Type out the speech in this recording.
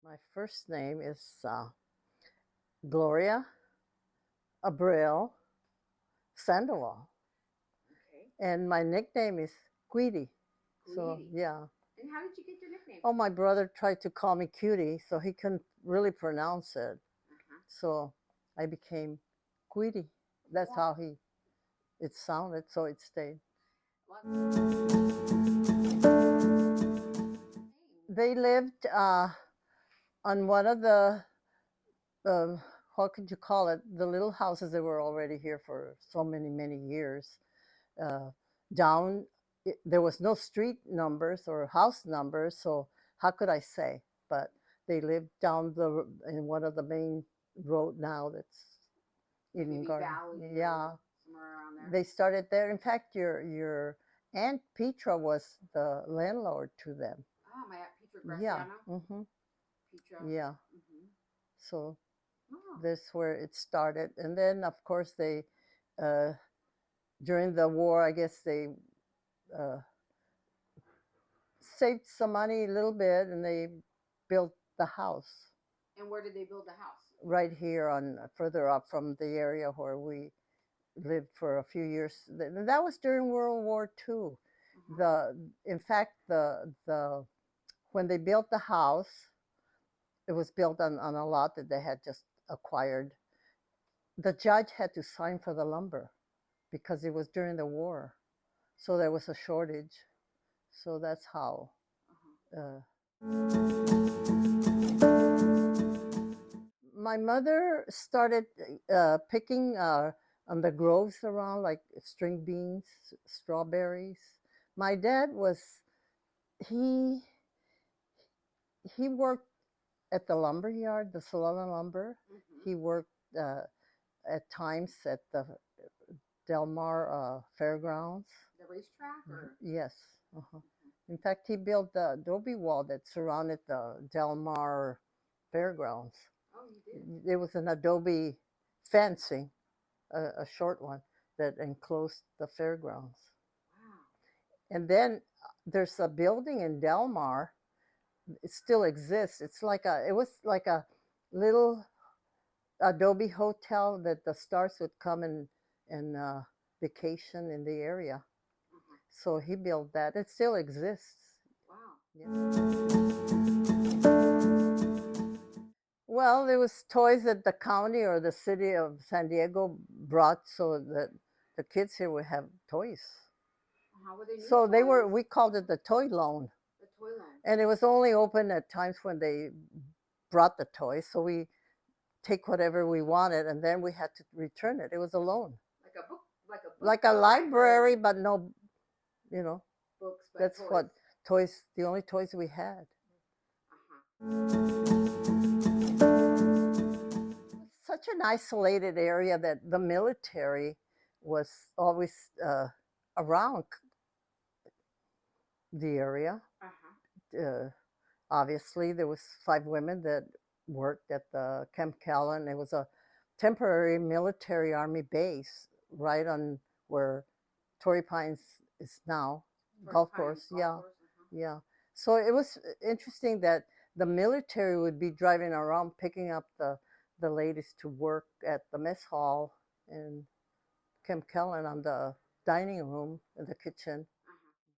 My first name is Gloria Sandoval, Okay. and my nickname is Guidi. So Greedy. yeah. And how did you get your nickname? Oh, my brother tried to call me Cutie, so he couldn't really pronounce it. Uh-huh. So I became Guidi. That's Wow. how it sounded, so it stayed. They lived on one of the um, how could you call it? The little houses that were already here for so many years. Uh, down, there was no street numbers or house numbers, so how could I say? But they lived down in one of the main road now that's Like Eden maybe Garden. Valley Yeah, or somewhere around there. they started there. In fact, your aunt Petra was the landlord to them. Oh, my aunt Petra Yeah. Graciano. Mm-hmm. Petra. Yeah. Mm-hmm. So Oh. that's where it started, and then of course they, uh, during the war, I guess they uh, saved some money a little bit, and they built the house And where did they build the house? right here on further up from the area where we lived for a few years. That was during World War II. Uh-huh. In fact, the when they built the house, it was built on a lot that they had just acquired. The judge had to sign for the lumber because it was during the war, so there was a shortage. So that's how. Uh-huh. My mother started picking on the groves around, like string beans, strawberries. My dad was he he worked at the lumber yard, the Solana lumber. Mm-hmm. He worked at times at the Del Mar fairgrounds. The racetrack or? Yes. Uh-huh. Mm-hmm. In fact, he built the adobe wall that surrounded the Del Mar fairgrounds. Oh, you did? There was an adobe fencing, a short one, that enclosed the fairgrounds. Wow. And then there's a building in Del Mar. It still exists. It was like a little adobe hotel that the stars would come and vacation in the area. Uh-huh. So he built that. It still exists. Wow. Yeah. Well, there was toys that the county or the city of San Diego brought so that the kids here would have toys. Uh-huh. Were they new So toys? we called it the toy loan. The toy loan. And it was only open at times when they brought the toys. So we take whatever we wanted and then we had to return it. It was a loan. Like a library, but no, you know, books, but that's toys. what toys, the only toys we had. Uh-huh. Such an isolated area that the military was always around the area. Uh-huh. Obviously, there was 5 women that worked at the Camp Callan. It was a temporary military army base right on where Torrey Pines is now. Golf course, yeah, Uh-huh. yeah. So it was interesting that the military would be driving around picking up the ladies to work at the mess hall in Camp Kellen on the dining room in the kitchen.